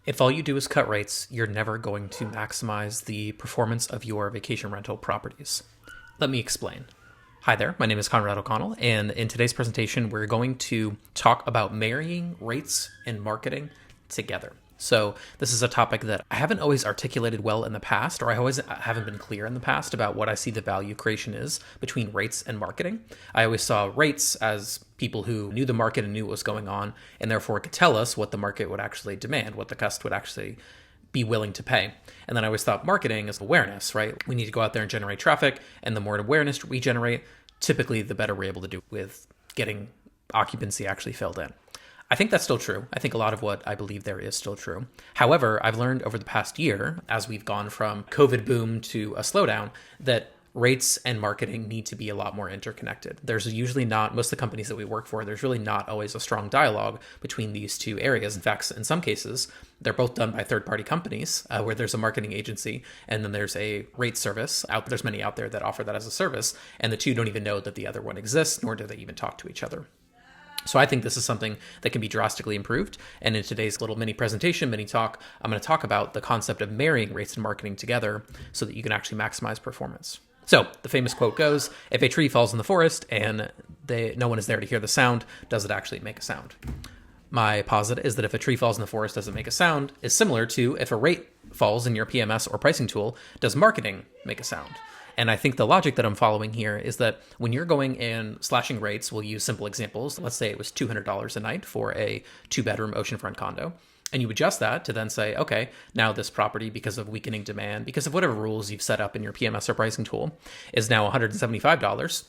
If all you do is cut rates, you're never going to maximize the performance of your vacation rental properties. Let me explain. Hi there, my name is Conrad O'Connell, and in today's presentation, we're going to talk about marrying rates and marketing together. So this is a topic that I haven't always articulated well in the past, or I always haven't been clear in the past about what I see the value creation is between rates and marketing. I always saw rates as people who knew the market and knew what was going on, and therefore could tell us what the market would actually demand, what the customer would actually be willing to pay. And then I always thought marketing is awareness, right? We need to go out there and generate traffic, and the more awareness we generate, typically the better we're able to do with getting occupancy actually filled in. I think that's still true. I think a lot of what I believe there is still true. However, I've learned over the past year, as we've gone from COVID boom to a slowdown, that rates and marketing need to be a lot more interconnected. There's usually not, most of the companies that we work for, there's really not always a strong dialogue between these two areas. In fact, in some cases, they're both done by third-party companies where there's a marketing agency and then there's a rate service. There's many out there that offer that as a service, and the two don't even know that the other one exists, nor do they even talk to each other. So I think this is something that can be drastically improved. And in today's little mini presentation, mini talk, I'm going to talk about the concept of marrying rates and marketing together so that you can actually maximize performance. So the famous quote goes, if a tree falls in the forest and no one is there to hear the sound, does it actually make a sound? My posit is that if a tree falls in the forest, doesn't make a sound, is similar to if a rate falls in your PMS or pricing tool, does marketing make a sound? And I think the logic that I'm following here is that when you're going and slashing rates, we'll use simple examples. Let's say it was $200 a night for a 2-bedroom oceanfront condo. And you adjust that to then say, okay, now this property, because of weakening demand, because of whatever rules you've set up in your PMS or pricing tool, is now $175.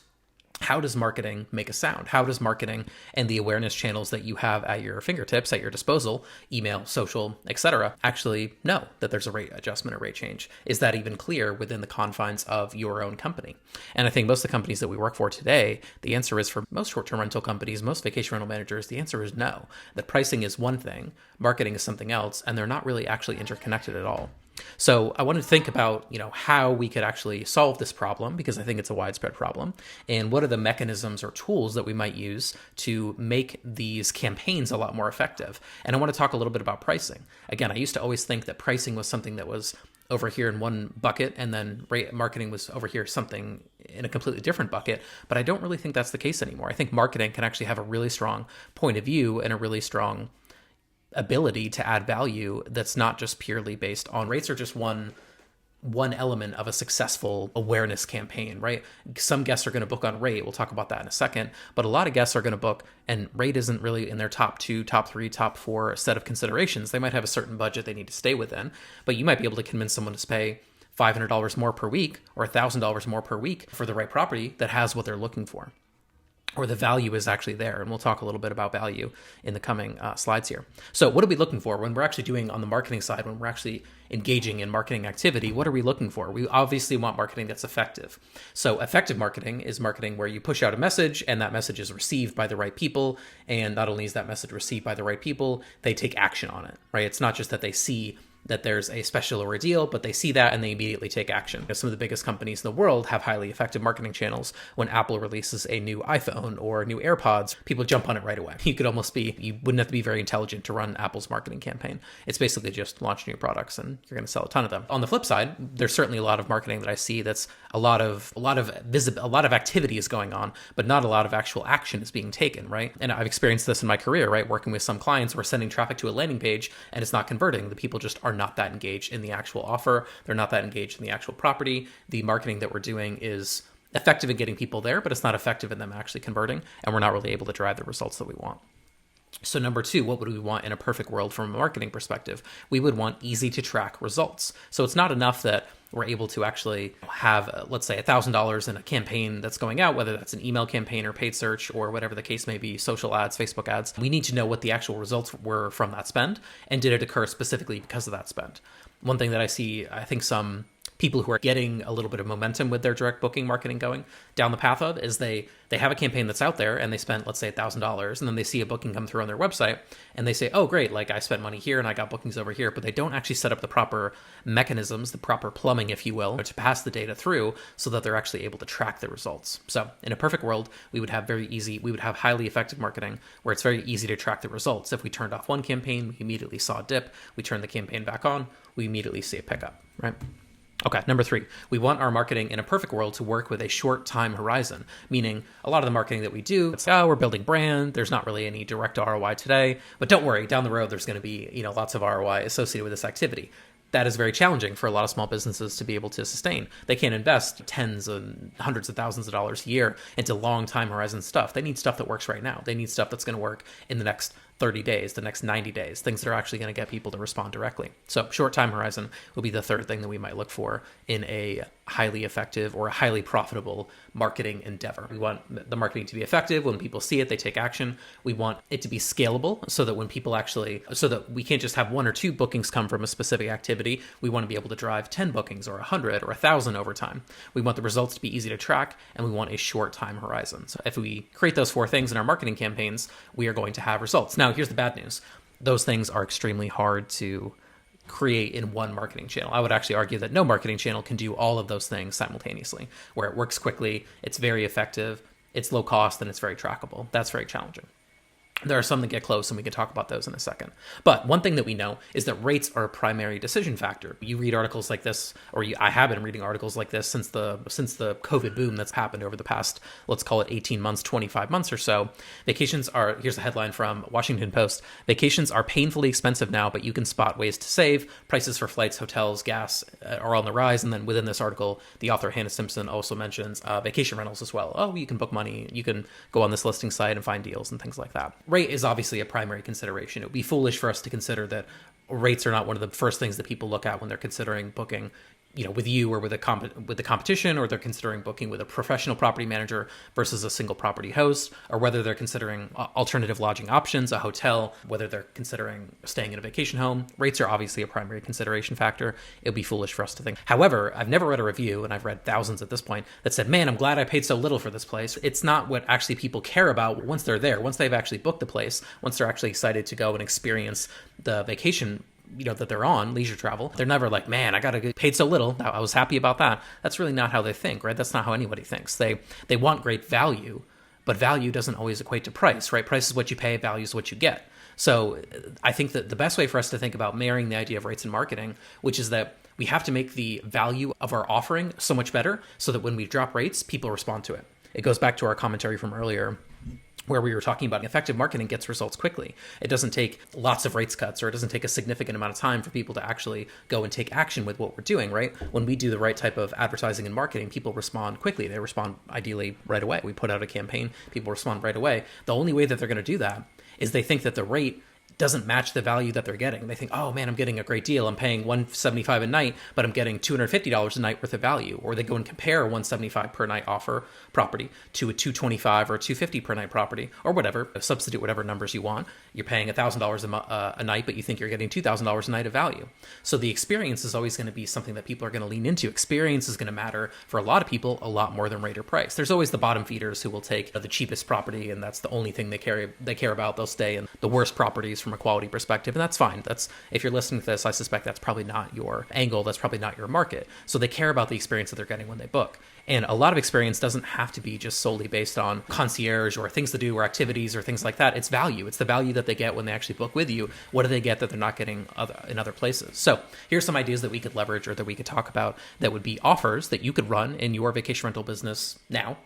How does marketing make a sound? How does marketing and the awareness channels that you have at your fingertips, at your disposal, email, social, etc., actually know that there's a rate adjustment or rate change? Is that even clear within the confines of your own company? And I think most of the companies that we work for today, the answer is for most short-term rental companies, most vacation rental managers, the answer is no. That pricing is one thing, marketing is something else, and they're not really actually interconnected at all. So I wanted to think about, how we could actually solve this problem, because I think it's a widespread problem, and what are the mechanisms or tools that we might use to make these campaigns a lot more effective. And I want to talk a little bit about pricing. Again, I used to always think that pricing was something that was over here in one bucket, and then marketing was over here something in a completely different bucket. But I don't really think that's the case anymore. I think marketing can actually have a really strong point of view and a really strong ability to add value that's not just purely based on rates, or just one element of a successful awareness campaign, right? Some guests are going to book on rate. We'll talk about that in a second. But a lot of guests are going to book, and rate isn't really in their top 2, top 3, top 4 set of considerations. They might have a certain budget they need to stay within, but you might be able to convince someone to pay $500 more per week or $1,000 more per week for the right property that has what they're looking for, or the value is actually there. And we'll talk a little bit about value in the coming slides here. So what are we looking for when we're actually doing on the marketing side, when we're actually engaging in marketing activity? What are we looking for? We obviously want marketing that's effective. So effective marketing is marketing where you push out a message and that message is received by the right people. And not only is that message received by the right people, they take action on it, right? It's not just that they see that there's a special or a deal, but they see that and they immediately take action. Some of the biggest companies in the world have highly effective marketing channels. When Apple releases a new iPhone or new AirPods, people jump on it right away. You wouldn't have to be very intelligent to run Apple's marketing campaign. It's basically just launch new products and you're going to sell a ton of them. On the flip side, there's certainly a lot of marketing that I see that's a lot of activity is going on, but not a lot of actual action is being taken, right? And I've experienced this in my career, right? Working with some clients, we're sending traffic to a landing page and it's not converting. The people just are not that engaged in the actual offer. They're not that engaged in the actual property. The marketing that we're doing is effective in getting people there, but it's not effective in them actually converting, and we're not really able to drive the results that we want. So number 2, what would we want in a perfect world from a marketing perspective? We would want easy to track results. So it's not enough that we're able to actually have, let's say, $1,000 in a campaign that's going out, whether that's an email campaign or paid search or whatever the case may be, social ads, Facebook ads. We need to know what the actual results were from that spend, and did it occur specifically because of that spend. One thing that I see, I think some people who are getting a little bit of momentum with their direct booking marketing going down the path of is they have a campaign that's out there and they spent, let's say, $1,000, and then they see a booking come through on their website and they say, oh, great, like I spent money here and I got bookings over here, but they don't actually set up the proper mechanisms, the proper plumbing, if you will, to pass the data through so that they're actually able to track the results. So in a perfect world, we would have highly effective marketing where it's very easy to track the results. If we turned off one campaign, we immediately saw a dip. We turn the campaign back on, we immediately see a pickup, right? Okay, number 3, we want our marketing in a perfect world to work with a short time horizon, meaning a lot of the marketing that we do, it's, oh, we're building brand, there's not really any direct ROI today, but don't worry, down the road, there's going to be, lots of ROI associated with this activity. That is very challenging for a lot of small businesses to be able to sustain. They can't invest tens and hundreds of thousands of dollars a year into long time horizon stuff. They need stuff that works right now. They need stuff that's going to work in the next 30 days, the next 90 days, things that are actually going to get people to respond directly. So short time horizon will be the third thing that we might look for in a highly effective or a highly profitable marketing endeavor. We want the marketing to be effective. When people see it, they take action. We want it to be scalable so that so that we can't just have 1 or 2 bookings come from a specific activity. We want to be able to drive 10 bookings or 100 or 1,000 over time. We want the results to be easy to track, and we want a short time horizon. So if we create those 4 things in our marketing campaigns, we are going to have results. Now, here's the bad news. Those things are extremely hard to create in one marketing channel. I would actually argue that no marketing channel can do all of those things simultaneously, where it works quickly, it's very effective, it's low cost, and it's very trackable. That's very challenging. There are some that get close, and we can talk about those in a second. But one thing that we know is that rates are a primary decision factor. You read articles like this, I have been reading articles like this since the COVID boom that's happened over the past, let's call it 18 months, 25 months or so. Here's a headline from Washington Post, vacations are painfully expensive now, but you can spot ways to save. Prices for flights, hotels, gas are on the rise. And then within this article, the author Hannah Simpson also mentions vacation rentals as well. Oh, you can book money. You can go on this listing site and find deals and things like that. Rate is obviously a primary consideration. It would be foolish for us to consider that rates are not one of the first things that people look at when they're considering booking, with you or with the competition, or they're considering booking with a professional property manager versus a single property host, or whether they're considering alternative lodging options, a hotel, whether they're considering staying in a vacation home. Rates are obviously a primary consideration factor. It would be foolish for us to think. However, I've never read a review, and I've read thousands at this point, that said, man, I'm glad I paid so little for this place. It's not what actually people care about once they're there, once they've actually booked the place, once they're actually excited to go and experience the vacation that they're on, leisure travel. They're never like, man, I got to get paid so little, I was happy about that. That's really not how they think, right? That's not how anybody thinks. They want great value, but value doesn't always equate to price, right? Price is what you pay, value is what you get. So I think that the best way for us to think about marrying the idea of rates and marketing, which is that we have to make the value of our offering so much better so that when we drop rates, people respond to it. It goes back to our commentary from earlier, where we were talking about effective marketing gets results quickly. It doesn't take lots of rates cuts, or it doesn't take a significant amount of time for people to actually go and take action with what we're doing, right? When we do the right type of advertising and marketing, people respond quickly. They respond ideally right away. We put out a campaign, people respond right away. The only way that they're going to do that is they think that the rate doesn't match the value that they're getting. They think, oh man, I'm getting a great deal. I'm paying $175 a night, but I'm getting $250 a night worth of value. Or they go and compare a $175 per night offer property to a $225 or $250 per night property, or whatever. Substitute whatever numbers you want. You're paying $1,000 a night, but you think you're getting $2,000 a night of value. So the experience is always going to be something that people are going to lean into. Experience is going to matter for a lot of people a lot more than rate or price. There's always the bottom feeders who will take the cheapest property, and that's the only thing they care about. They'll stay in the worst properties from a quality perspective, and that's fine. If you're listening to this, I suspect that's probably not your angle. That's probably not your market. So they care about the experience that they're getting when they book. And a lot of experience doesn't have to be just solely based on concierge or things to do or activities or things like that. It's value. It's the value that they get when they actually book with you. What do they get that they're not getting in other places? So here's some ideas that we could leverage or that we could talk about that would be offers that you could run in your vacation rental business now,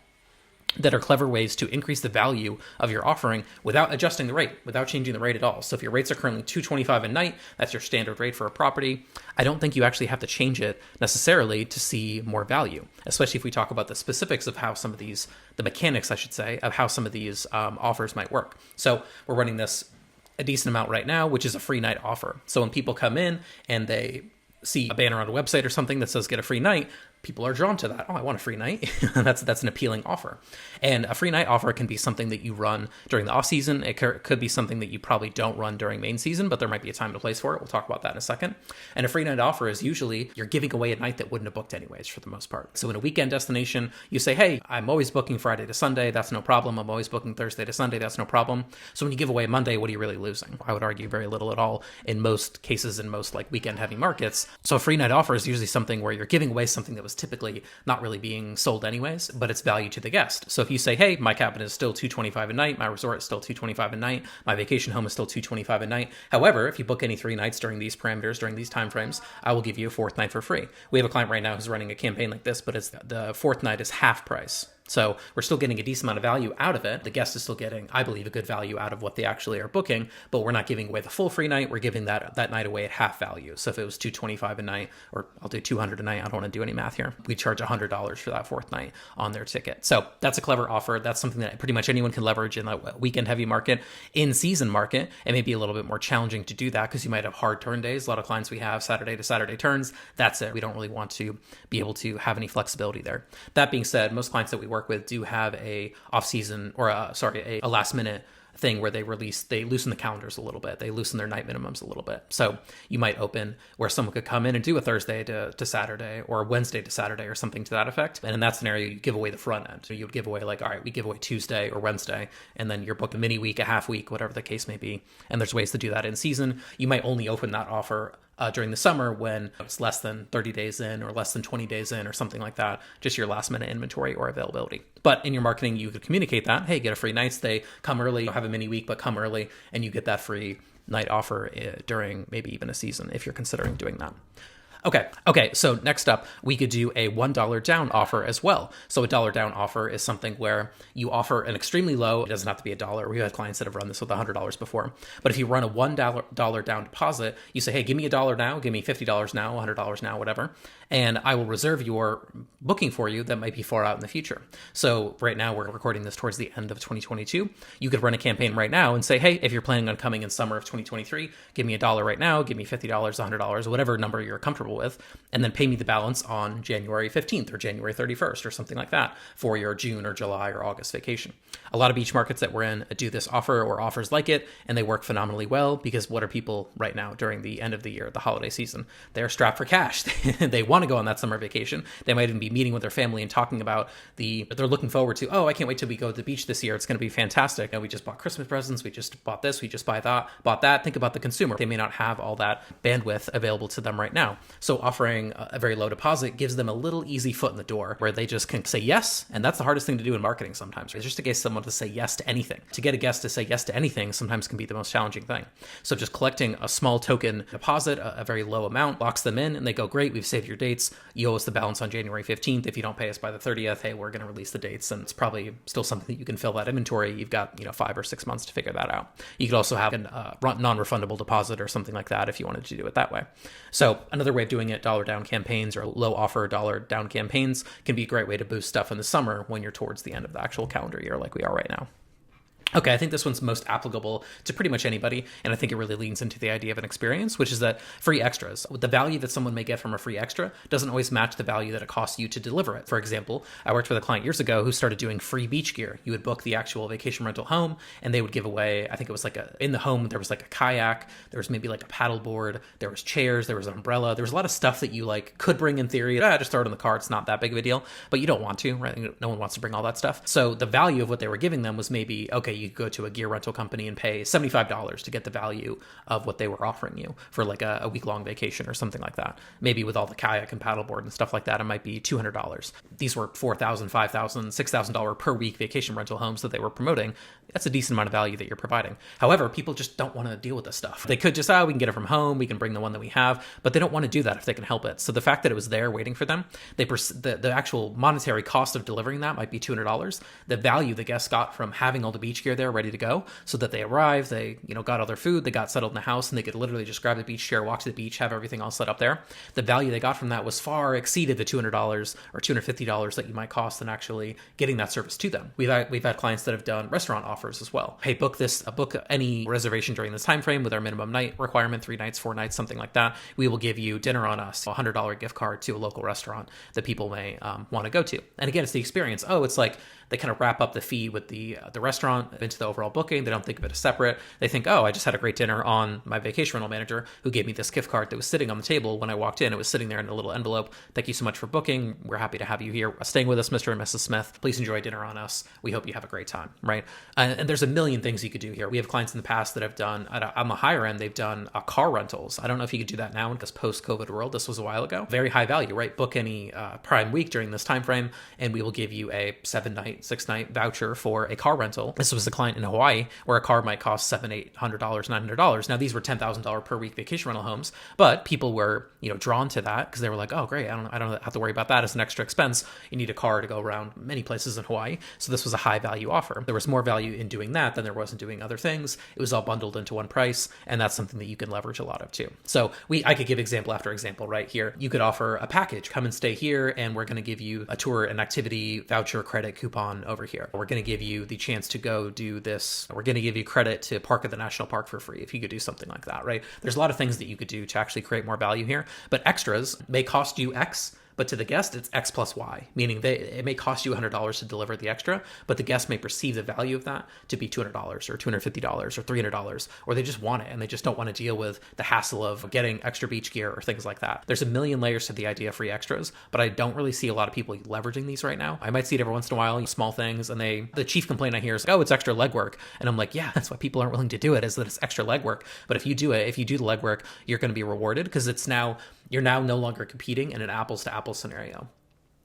that are clever ways to increase the value of your offering without adjusting the rate, without changing the rate at all. So if your rates are currently $225 a night, that's your standard rate for a property. I don't think you actually have to change it necessarily to see more value, especially if we talk about the specifics of how some of these, the mechanics, I should say, of how some of these offers might work. So we're running this a decent amount right now, which is a free night offer. So when people come in and they see a banner on a website or something that says get a free night, people are drawn to that. Oh, I want a free night. That's an appealing offer. And a free night offer can be something that you run during the off season. It could be something that you probably don't run during main season, but there might be a time and a place for it. We'll talk about that in a second. And a free night offer is usually you're giving away a night that wouldn't have booked anyways for the most part. So in a weekend destination, you say, hey, I'm always booking Friday to Sunday. That's no problem. I'm always booking Thursday to Sunday. That's no problem. So when you give away Monday, what are you really losing? I would argue very little at all in most cases, in most like weekend heavy markets. So a free night offer is usually something where you're giving away something that was typically not really being sold anyways, but it's value to the guest. So if you say, hey, my cabin is still $225 a night, my resort is still $225 a night, my vacation home is still $225 a night. However, if you book any 3 nights during these parameters, during these timeframes, I will give you a 4th night for free. We have a client right now who's running a campaign like this, but it's the 4th night is half price. So we're still getting a decent amount of value out of it. The guest is still getting, I believe, a good value out of what they actually are booking, but we're not giving away the full free night. We're giving that night away at half value. So if it was $225 a night, or I'll do $200 a night, I don't want to do any math here. We charge $100 for that 4th night on their ticket. So that's a clever offer. That's something that pretty much anyone can leverage in a weekend heavy market. In season market, it may be a little bit more challenging to do that because you might have hard turn days. A lot of clients we have Saturday to Saturday turns. That's it. We don't really want to be able to have any flexibility there. That being said, most clients that we work with do have a off-season or a last-minute thing where they loosen the calendars a little bit. They loosen their night minimums a little bit. So you might open where someone could come in and do a Thursday to Saturday or a Wednesday to Saturday or something to that effect. And in that scenario, you give away the front end. So you would give away like, all right, we give away Tuesday or Wednesday, and then you're booked a mini week, a half week, whatever the case may be. And there's ways to do that in season. You might only open that offer during the summer when it's less than 30 days in or less than 20 days in or something like that, just your last minute inventory or availability. But in your marketing, you could communicate that, hey, get a free night stay, come early, have a mini week, but come early, and you get that free night offer during maybe even a season if you're considering doing that. Okay, so next up, we could do a $1 down offer as well. So a $1 down offer is something where you offer an extremely low, it doesn't have to be $1. We've had clients that have run this with $100 before. But if you run a $1 down deposit, you say, hey, give me $1 now, give me $50 now, $100 now, whatever, and I will reserve your booking for you that might be far out in the future. So right now, we're recording this towards the end of 2022. You could run a campaign right now and say, hey, if you're planning on coming in summer of 2023, give me $1 right now, give me $50, $100, whatever number you're comfortable with, and then pay me the balance on January 15th or January 31st or something like that for your June or July or August vacation. A lot of beach markets that we're in do this offer or offers like it, and they work phenomenally well because what are people right now during the end of the year, the holiday season? They're strapped for cash. They want to go on that summer vacation. They might even be meeting with their family and talking about they're looking forward to, oh, I can't wait till we go to the beach this year. It's going to be fantastic. And we just bought Christmas presents. We just bought this. We just bought that. Think about the consumer. They may not have all that bandwidth available to them right now. So offering a very low deposit gives them a little easy foot in the door where they just can say yes. And that's the hardest thing to do in marketing sometimes. It's just to get someone to say yes to anything. To get a guest to say yes to anything sometimes can be the most challenging thing. So just collecting a small token deposit, a very low amount, locks them in and they go, great, we've saved your dates. You owe us the balance on January 15th. If you don't pay us by the 30th, hey, we're going to release the dates. And it's probably still something that you can fill that inventory. You've got 5 or 6 months to figure that out. You could also have a non-refundable deposit or something like that if you wanted to do it that way. So another way of doing it, dollar down campaigns or low offer dollar down campaigns can be a great way to boost stuff in the summer when you're towards the end of the actual calendar year like we are right now. Okay, I think this one's most applicable to pretty much anybody, and I think it really leans into the idea of an experience, which is that free extras, the value that someone may get from a free extra doesn't always match the value that it costs you to deliver it. For example, I worked with a client years ago who started doing free beach gear. You would book the actual vacation rental home, and they would give away, I think it was in the home, there was like a kayak, there was maybe like a paddle board, there was chairs, there was an umbrella, there was a lot of stuff that you could bring in theory. Just throw it in the car, it's not that big of a deal, but you don't want to, right? No one wants to bring all that stuff. So the value of what they were giving them was maybe, okay, you go to a gear rental company and pay $75 to get the value of what they were offering you for like a week-long vacation or something like that. Maybe with all the kayak and paddleboard and stuff like that, it might be $200. These were $4,000, $5,000, $6,000 per week vacation rental homes that they were promoting. That's a decent amount of value that you're providing. However, people just don't want to deal with this stuff. They could just, we can get it from home, we can bring the one that we have, but they don't want to do that if they can help it. So the fact that it was there waiting for them, the actual monetary cost of delivering that might be $200. The value the guest got from having all the beach gear chair there ready to go, so that they arrive, they, got all their food, they got settled in the house, and they could literally just grab the beach chair, walk to the beach, have everything all set up there. The value they got from that was far exceeded the $200 or $250 that you might cost in actually getting that service to them. We've had clients that have done restaurant offers as well. Hey, book any reservation during this time frame with our minimum night requirement, 3 nights, 4 nights, something like that. We will give you dinner on us, a $100 gift card to a local restaurant that people may want to go to. And again, it's the experience. It's like they kind of wrap up the fee with the restaurant into the overall booking. They don't think of it as separate. They think, I just had a great dinner on my vacation rental manager who gave me this gift card that was sitting on the table when I walked in. It was sitting there in a little envelope. Thank you so much for booking. We're happy to have you here staying with us, Mr. and Mrs. Smith. Please enjoy dinner on us. We hope you have a great time, right? And there's a million things you could do here. We have clients in the past that have done, on the higher end, they've done car rentals. I don't know if you could do that now in this post-COVID world. This was a while ago. Very high value, right? Book any Prime week during this time frame, and we will give you a 7-night, 6-night voucher for a car rental. This was a client in Hawaii where a car might cost $700, $800, $900. Now these were $10,000 per week vacation rental homes, but people were, drawn to that because they were like, oh great, I don't have to worry about that as an extra expense. You need a car to go around many places in Hawaii. So this was a high value offer. There was more value in doing that than there was in doing other things. It was all bundled into one price, and that's something that you can leverage a lot of too. So I could give example after example right here. You could offer a package, come and stay here, and we're going to give you a tour and activity voucher credit coupon over here. We're going to give you the chance to go do this. We're going to give you credit to park at the national park for free if you could do something like that, right? There's a lot of things that you could do to actually create more value here, but extras may cost you X, but to the guest, it's X plus Y, meaning it may cost you $100 to deliver the extra, but the guest may perceive the value of that to be $200 or $250 or $300, or they just want it and they just don't want to deal with the hassle of getting extra beach gear or things like that. There's a million layers to the idea of free extras, but I don't really see a lot of people leveraging these right now. I might see it every once in a while, small things, and the chief complaint I hear is, it's extra legwork. And I'm like, yeah, that's why people aren't willing to do it, is that it's extra legwork. But if you do the legwork, you're going to be rewarded because you're now no longer competing in an apples to apples scenario.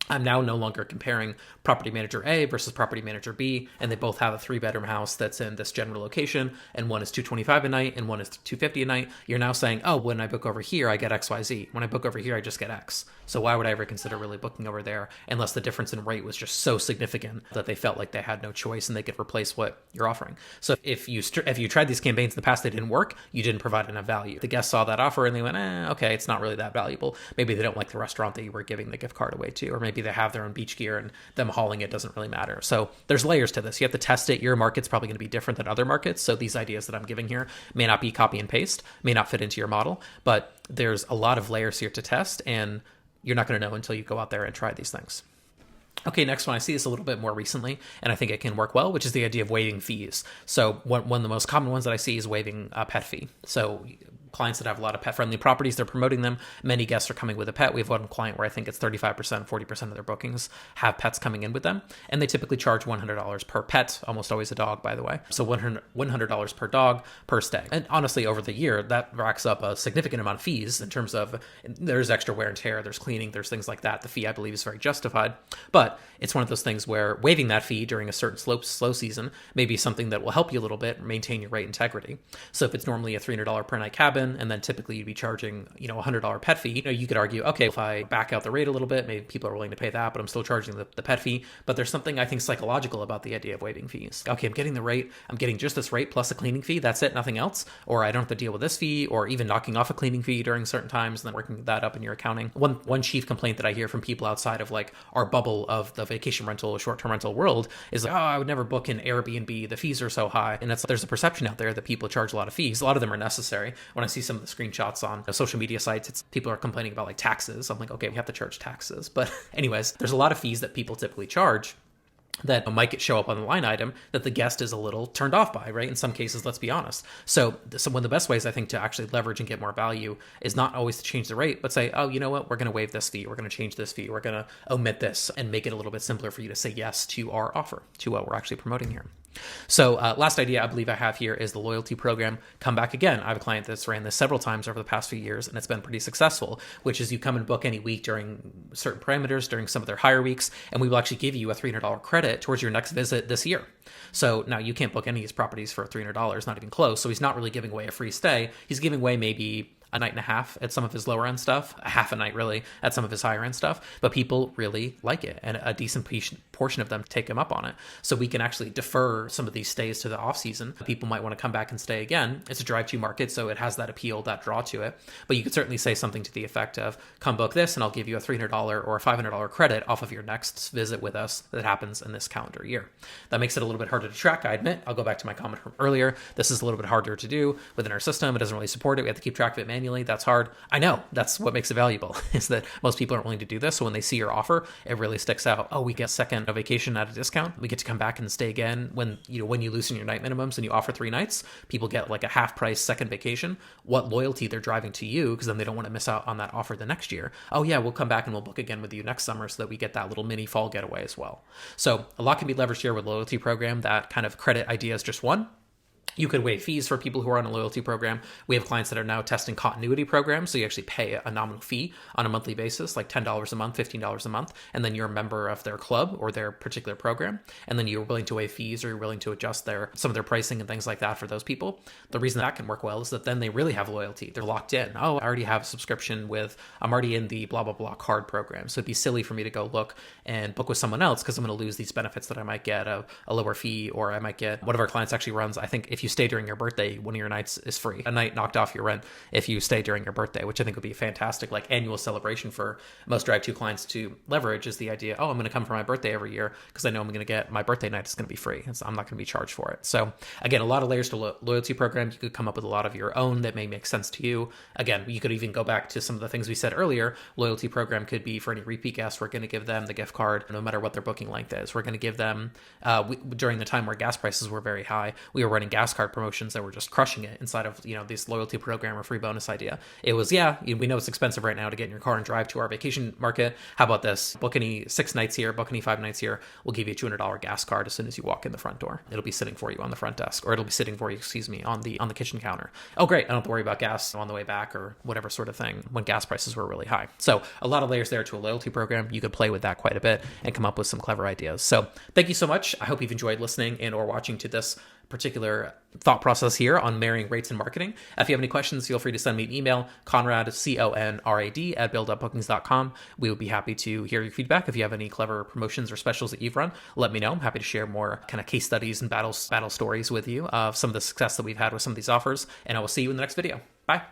I'm now no longer comparing property manager A versus property manager B, and they both have a 3-bedroom house that's in this general location, and one is $225 a night and one is $250 a night. You're now saying, when I book over here, I get XYZ. When I book over here, I just get X. So why would I ever consider really booking over there unless the difference in rate was just so significant that they felt like they had no choice and they could replace what you're offering? So if you tried these campaigns in the past, they didn't work, you didn't provide enough value. The guests saw that offer and they went, okay, it's not really that valuable. Maybe they don't like the restaurant that you were giving the gift card away to, or maybe they have their own beach gear and them hauling it doesn't really matter. So there's layers to this. You have to test it. Your market's probably going to be different than other markets. So these ideas that I'm giving here may not be copy and paste, may not fit into your model, but there's a lot of layers here to test, and you're not going to know until you go out there and try these things. Okay, next one, I see this a little bit more recently, and I think it can work well, which is the idea of waiving fees. So one of the most common ones that I see is waiving a pet fee. So clients that have a lot of pet-friendly properties, they're promoting them. Many guests are coming with a pet. We have one client where I think it's 35%, 40% of their bookings have pets coming in with them, and they typically charge $100 per pet, almost always a dog, by the way. So $100 per dog per stay. And honestly, over the year, that racks up a significant amount of fees in terms of there's extra wear and tear, there's cleaning, there's things like that. The fee, I believe, is very justified, but it's one of those things where waiving that fee during a certain slow season may be something that will help you a little bit maintain your rate integrity. So if it's normally a $300 per night cabin, and then typically you'd be charging, a $100 pet fee, you could argue, okay, if I back out the rate a little bit, maybe people are willing to pay that, but I'm still charging the pet fee. But there's something I think psychological about the idea of waiving fees. Okay, I'm getting the rate, I'm getting just this rate plus a cleaning fee, that's it, nothing else. Or I don't have to deal with this fee, or even knocking off a cleaning fee during certain times and then working that up in your accounting. One chief complaint that I hear from people outside of like our bubble of the vacation rental, short-term rental world is like, I would never book an Airbnb, the fees are so high. And there's a perception out there that people charge a lot of fees. A lot of them are necessary. When I see some of the screenshots on social media sites, people are complaining about like taxes. I'm like, okay, we have to charge taxes. But anyways, there's a lot of fees that people typically charge that might show up on the line item that the guest is a little turned off by, right? In some cases, let's be honest. So one of the best ways I think to actually leverage and get more value is not always to change the rate, but say, oh, you know what? We're going to waive this fee. We're going to change this fee. We're going to omit this and make it a little bit simpler for you to say yes to our offer, to what we're actually promoting here. So last idea I believe I have here is the loyalty program. Come back again. I have a client that's ran this several times over the past few years, and it's been pretty successful, which is you come and book any week during certain parameters, during some of their higher weeks, and we will actually give you a $300 credit towards your next visit this year. So now you can't book any of his properties for $300, not even close. So he's not really giving away a free stay. He's giving away maybe a night and a half at some of his lower end stuff, a half a night really at some of his higher end stuff, but people really like it, and a decent portion of them take him up on it. So we can actually defer some of these stays to the off season. People might want to come back and stay again. It's a drive-to market, so it has that appeal, that draw to it. But you could certainly say something to the effect of, come book this and I'll give you a $300 or a $500 credit off of your next visit with us that happens in this calendar year. That makes it a little bit harder to track, I admit. I'll go back to my comment from earlier. This is a little bit harder to do within our system. It doesn't really support it. We have to keep track of it manually. That's hard. I know. That's what makes it valuable, is that most people aren't willing to do this. So when they see your offer, it really sticks out. Oh, we get second vacation at a discount. We get to come back and stay again. When you loosen your night minimums and you offer 3 nights, people get like a half price second vacation. What loyalty they're driving to you, because then they don't want to miss out on that offer the next year. Oh yeah, we'll come back and we'll book again with you next summer so that we get that little mini fall getaway as well. So a lot can be leveraged here with loyalty program. That kind of credit idea is just one. You could waive fees for people who are on a loyalty program. We have clients that are now testing continuity programs. So you actually pay a nominal fee on a monthly basis, like $10 a month, $15 a month. And then you're a member of their club or their particular program. And then you're willing to waive fees, or you're willing to adjust some of their pricing and things like that for those people. The reason that can work well is that then they really have loyalty. They're locked in. Oh, I already have a subscription I'm already in the blah, blah, blah card program. So it'd be silly for me to go look and book with someone else, because I'm going to lose these benefits that I might get of a lower fee, or I might get, one of our clients actually runs, I think if you stay during your birthday, one of your nights is free. A night knocked off your rent if you stay during your birthday, which I think would be a fantastic like annual celebration for most Drive to clients to leverage, is the idea, oh, I'm going to come for my birthday every year because I know I'm going to get my birthday night is going to be free. I'm not going to be charged for it. So again, a lot of layers to loyalty programs. You could come up with a lot of your own that may make sense to you. Again, you could even go back to some of the things we said earlier. Loyalty program could be for any repeat guests. We're going to give them the gift card no matter what their booking length is. We're going to give them, during the time where gas prices were very high, we were running gas card promotions that were just crushing it inside of this loyalty program or free bonus idea. It was, we know it's expensive right now to get in your car and drive to our vacation market. How about this? Book any 6 nights here, book any 5 nights here. We'll give you a $200 gas card as soon as you walk in the front door. It'll be sitting for you on the front desk, or it'll be sitting for you, on the kitchen counter. Oh, great. I don't have to worry about gas on the way back or whatever sort of thing when gas prices were really high. So a lot of layers there to a loyalty program. You could play with that quite a bit and come up with some clever ideas. So thank you so much. I hope you've enjoyed listening and or watching to this particular thought process here on marrying rates and marketing. If you have any questions, feel free to send me an email, Conrad, CONRAD @buildupbookings.com. We would be happy to hear your feedback. If you have any clever promotions or specials that you've run, let me know. I'm happy to share more kind of case studies and battle stories with you of some of the success that we've had with some of these offers. And I will see you in the next video. Bye.